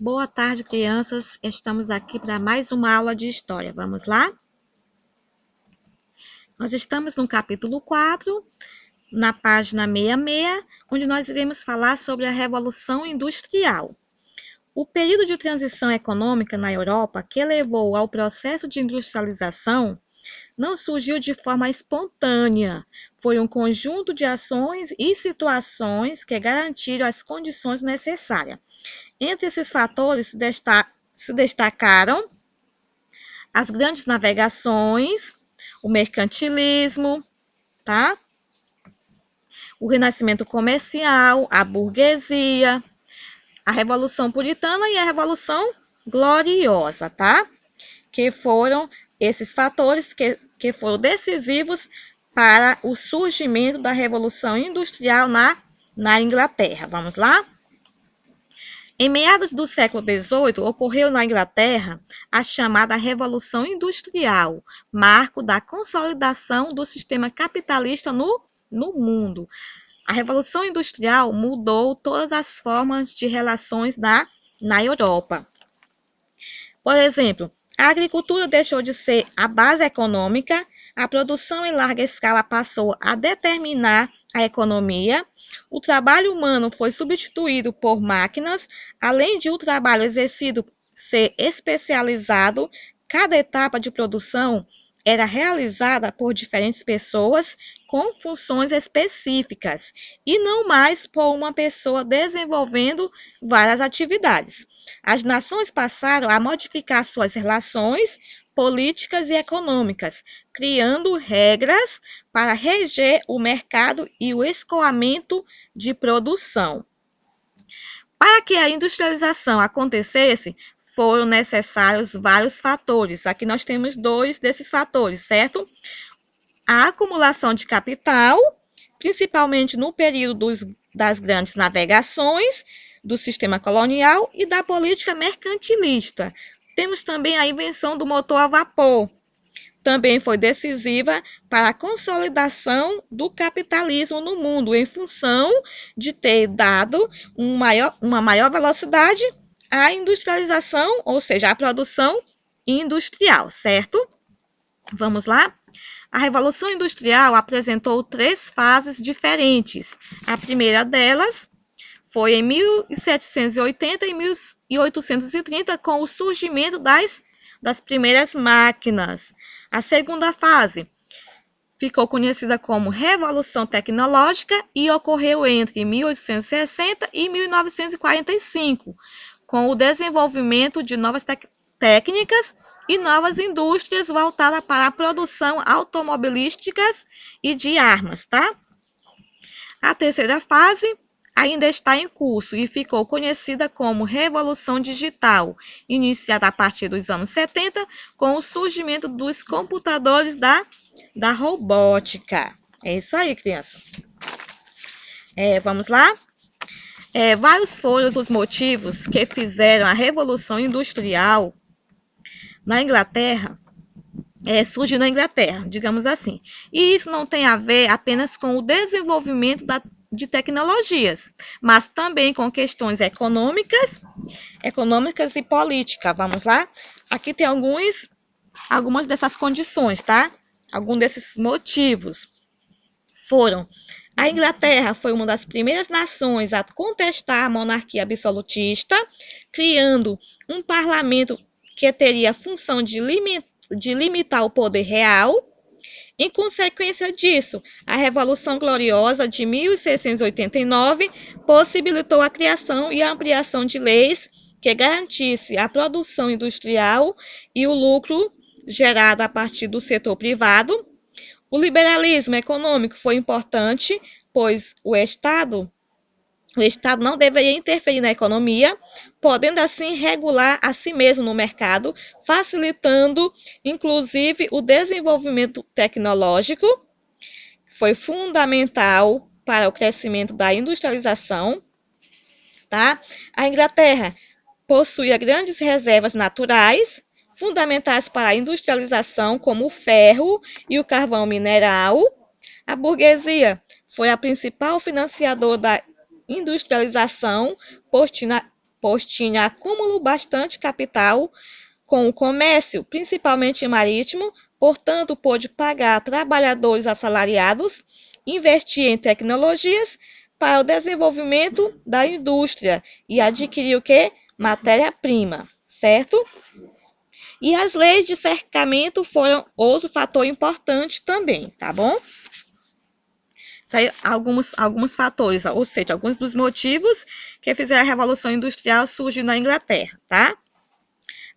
Boa tarde, crianças. Estamos aqui para mais uma aula de história. Vamos lá? Nós estamos no capítulo 4, na página 66, onde nós iremos falar sobre a Revolução Industrial. O período de transição econômica na Europa, que levou ao processo de industrialização, não surgiu de forma espontânea. Foi um conjunto de ações e situações que garantiram as condições necessárias. Entre esses fatores se destacaram as grandes navegações, o mercantilismo, tá? O renascimento comercial, a burguesia, a Revolução Puritana e a Revolução Gloriosa, tá? Que foram esses fatores que foram decisivos para o surgimento da Revolução Industrial na Inglaterra. Vamos lá? Em meados do século XVIII, ocorreu na Inglaterra a chamada Revolução Industrial, marco da consolidação do sistema capitalista no mundo. A Revolução Industrial mudou todas as formas de relações na Europa. Por exemplo, a agricultura deixou de ser a base econômica, a produção em larga escala passou a determinar a economia, o trabalho humano foi substituído por máquinas, além de o trabalho exercido ser especializado, cada etapa de produção era realizada por diferentes pessoas com funções específicas e não mais por uma pessoa desenvolvendo várias atividades. As nações passaram a modificar suas relações políticas e econômicas, criando regras para reger o mercado e o escoamento de produção. Para que a industrialização acontecesse, foram necessários vários fatores. Aqui nós temos dois desses fatores, certo? A acumulação de capital, principalmente no período das grandes navegações, do sistema colonial e da política mercantilista. Temos também a invenção do motor a vapor. Também foi decisiva para a consolidação do capitalismo no mundo, em função de ter dado uma maior velocidade à industrialização, ou seja, à produção industrial, certo? Vamos lá? A Revolução Industrial apresentou 3 fases diferentes. A primeira delas foi em 1780 e 1830, com o surgimento das primeiras máquinas. A segunda fase ficou conhecida como Revolução Tecnológica e ocorreu entre 1860 e 1945, com o desenvolvimento de novas técnicas e novas indústrias voltadas para a produção automobilísticas e de armas, tá? A terceira fase ainda está em curso e ficou conhecida como Revolução Digital, iniciada a partir dos anos 70, com o surgimento dos computadores da robótica. É isso aí, criança. Vamos lá? Vários foram os motivos que fizeram a Revolução Industrial na Inglaterra surgir na Inglaterra, digamos assim. E isso não tem a ver apenas com o desenvolvimento de tecnologias, mas também com questões econômicas e políticas. Vamos lá? Aqui tem algumas dessas condições, tá? Alguns desses motivos foram: a Inglaterra foi uma das primeiras nações a contestar a monarquia absolutista, criando um parlamento que teria a função de limitar o poder real. Em consequência disso, a Revolução Gloriosa de 1689 possibilitou a criação e a ampliação de leis que garantisse a produção industrial e o lucro gerado a partir do setor privado. O liberalismo econômico foi importante, pois o Estado não deveria interferir na economia, podendo assim regular a si mesmo no mercado, facilitando inclusive o desenvolvimento tecnológico. Foi fundamental para o crescimento da industrialização, tá? A Inglaterra possuía grandes reservas naturais, fundamentais para a industrialização, como o ferro e o carvão mineral. A burguesia foi a principal financiadora da industrialização, pois tinha acúmulo bastante capital com o comércio, principalmente marítimo, portanto, pôde pagar trabalhadores assalariados, investir em tecnologias para o desenvolvimento da indústria e adquirir o quê? Matéria-prima, certo? E as leis de cercamento foram outro fator importante também, tá bom? Isso aí, alguns fatores, ou seja, alguns dos motivos que fizeram a Revolução Industrial surgir na Inglaterra, tá?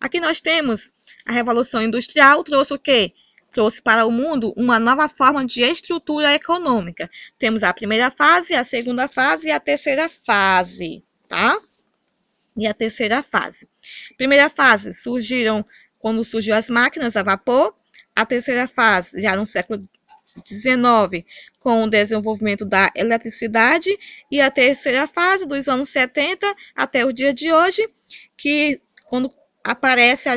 Aqui nós temos a Revolução Industrial, trouxe o quê? Trouxe para o mundo uma nova forma de estrutura econômica. Temos a primeira fase, a segunda fase e a terceira fase, tá? E a terceira fase. Primeira fase, quando surgiu as máquinas a vapor. A terceira fase, já no século XIX, com o desenvolvimento da eletricidade. E a terceira fase, dos anos 70 até o dia de hoje, que quando aparecem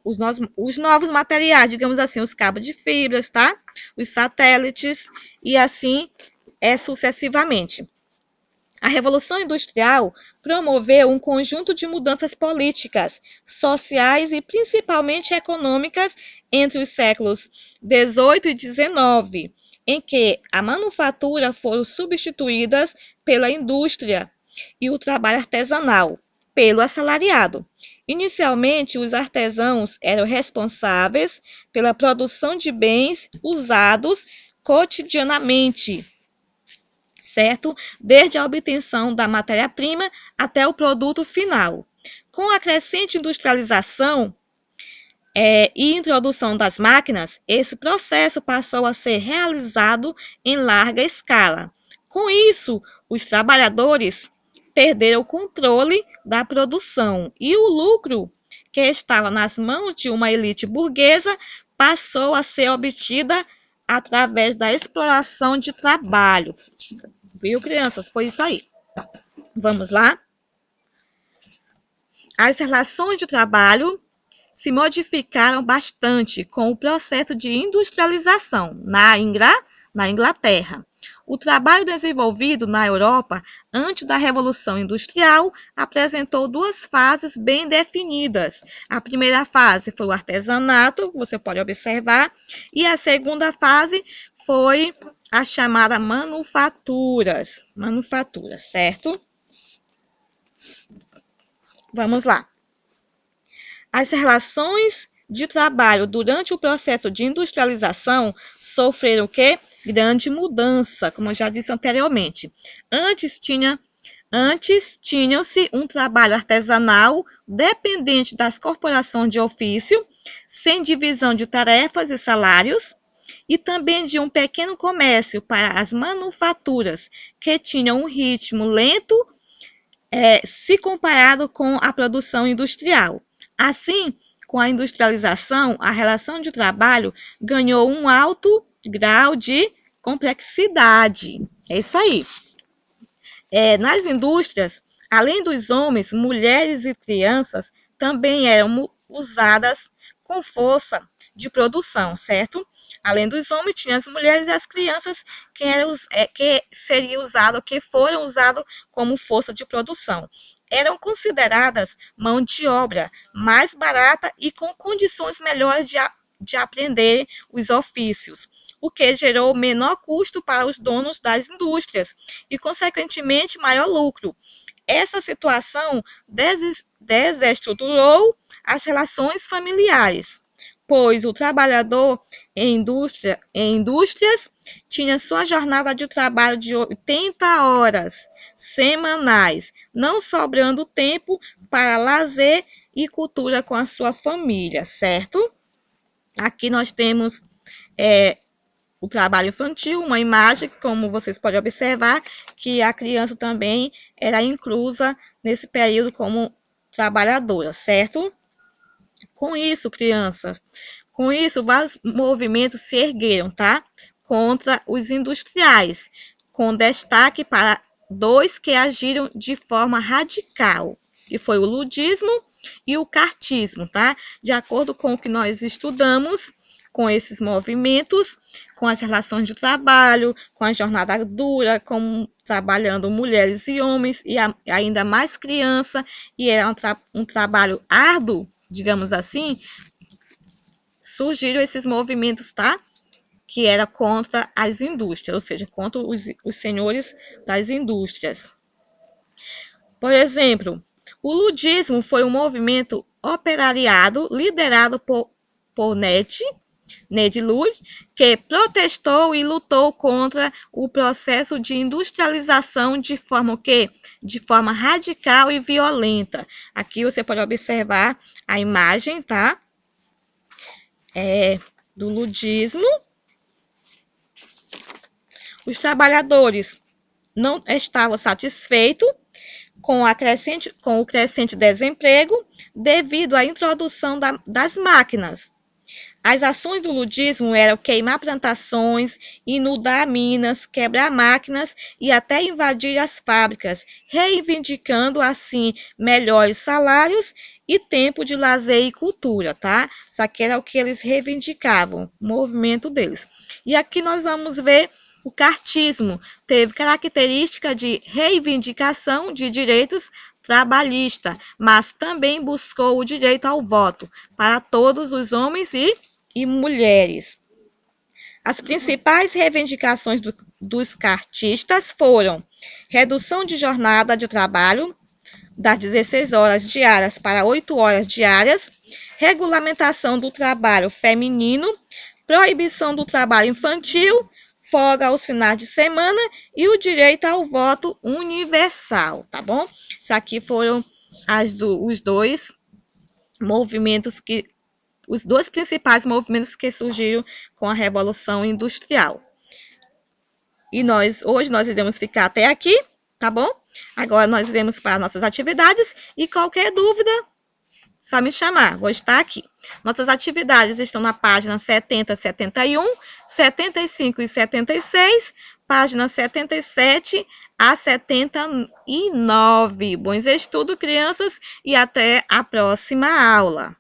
os novos materiais, digamos assim, os cabos de fibras, tá? Os satélites, e assim sucessivamente. A Revolução Industrial promoveu um conjunto de mudanças políticas, sociais e principalmente econômicas entre os séculos XVIII e XIX, em que a manufatura foram substituídas pela indústria e o trabalho artesanal pelo assalariado. Inicialmente, os artesãos eram responsáveis pela produção de bens usados cotidianamente, certo? Desde a obtenção da matéria-prima até o produto final. Com a crescente industrialização e introdução das máquinas, esse processo passou a ser realizado em larga escala. Com isso, os trabalhadores perderam o controle da produção e o lucro, que estava nas mãos de uma elite burguesa, passou a ser obtida através da exploração de trabalho. Viu, crianças? Foi isso aí. Vamos lá? As relações de trabalho se modificaram bastante com o processo de industrialização na Inglaterra. O trabalho desenvolvido na Europa antes da Revolução Industrial apresentou duas fases bem definidas. A primeira fase foi o artesanato, você pode observar, e a segunda fase foi a chamada manufaturas, certo? Vamos lá. As relações de trabalho durante o processo de industrialização sofreram o quê? Grande mudança, como eu já disse anteriormente. Antes tinham-se um trabalho artesanal dependente das corporações de ofício, sem divisão de tarefas e salários, e também de um pequeno comércio para as manufaturas, que tinham um ritmo lento se comparado com a produção industrial. Assim, com a industrialização, a relação de trabalho ganhou um alto grau de complexidade. É isso aí. Nas indústrias, além dos homens, mulheres e crianças também eram usadas com força de produção, certo? Além dos homens, tinha as mulheres e as crianças que foram usados como força de produção. Eram consideradas mão de obra mais barata e com condições melhores de aprender os ofícios, o que gerou menor custo para os donos das indústrias e, consequentemente, maior lucro. Essa situação desestruturou as relações familiares, pois o trabalhador em indústrias tinha sua jornada de trabalho de 80 horas semanais, não sobrando tempo para lazer e cultura com a sua família, certo? Aqui nós temos o trabalho infantil, uma imagem, como vocês podem observar, que a criança também era inclusa nesse período como trabalhadora, certo? Com isso, vários movimentos se ergueram, tá? Contra os industriais, com destaque para dois que agiram de forma radical, que foi o ludismo e o cartismo, tá? De acordo com o que nós estudamos, com esses movimentos, com as relações de trabalho, com a jornada dura, com trabalhando mulheres e homens, e ainda mais criança, e era um trabalho árduo, digamos assim, surgiram esses movimentos, tá? Que era contra as indústrias, ou seja, contra os senhores das indústrias. Por exemplo, o ludismo foi um movimento operariado liderado por Ned Ludd, que protestou e lutou contra o processo de industrialização de forma radical e violenta. Aqui você pode observar a imagem, tá? Do ludismo. Os trabalhadores não estavam satisfeitos com o crescente desemprego devido à introdução das máquinas. As ações do ludismo eram queimar plantações, inundar minas, quebrar máquinas e até invadir as fábricas, reivindicando assim melhores salários e tempo de lazer e cultura, tá? Isso aqui era o que eles reivindicavam, o movimento deles. E aqui nós vamos ver o cartismo. Teve característica de reivindicação de direitos trabalhistas, mas também buscou o direito ao voto para todos os homens e mulheres. As principais reivindicações dos cartistas foram redução de jornada de trabalho das 16 horas diárias para 8 horas diárias, regulamentação do trabalho feminino, proibição do trabalho infantil, folga aos finais de semana e o direito ao voto universal, tá bom? Isso aqui foram os dois movimentos os dois principais movimentos que surgiram com a Revolução Industrial. E hoje nós iremos ficar até aqui, tá bom? Agora nós iremos para nossas atividades e qualquer dúvida, só me chamar, vou estar aqui. Nossas atividades estão na página 70, 71, 75 e 76, página 77 a 79. Bons estudos, crianças, e até a próxima aula.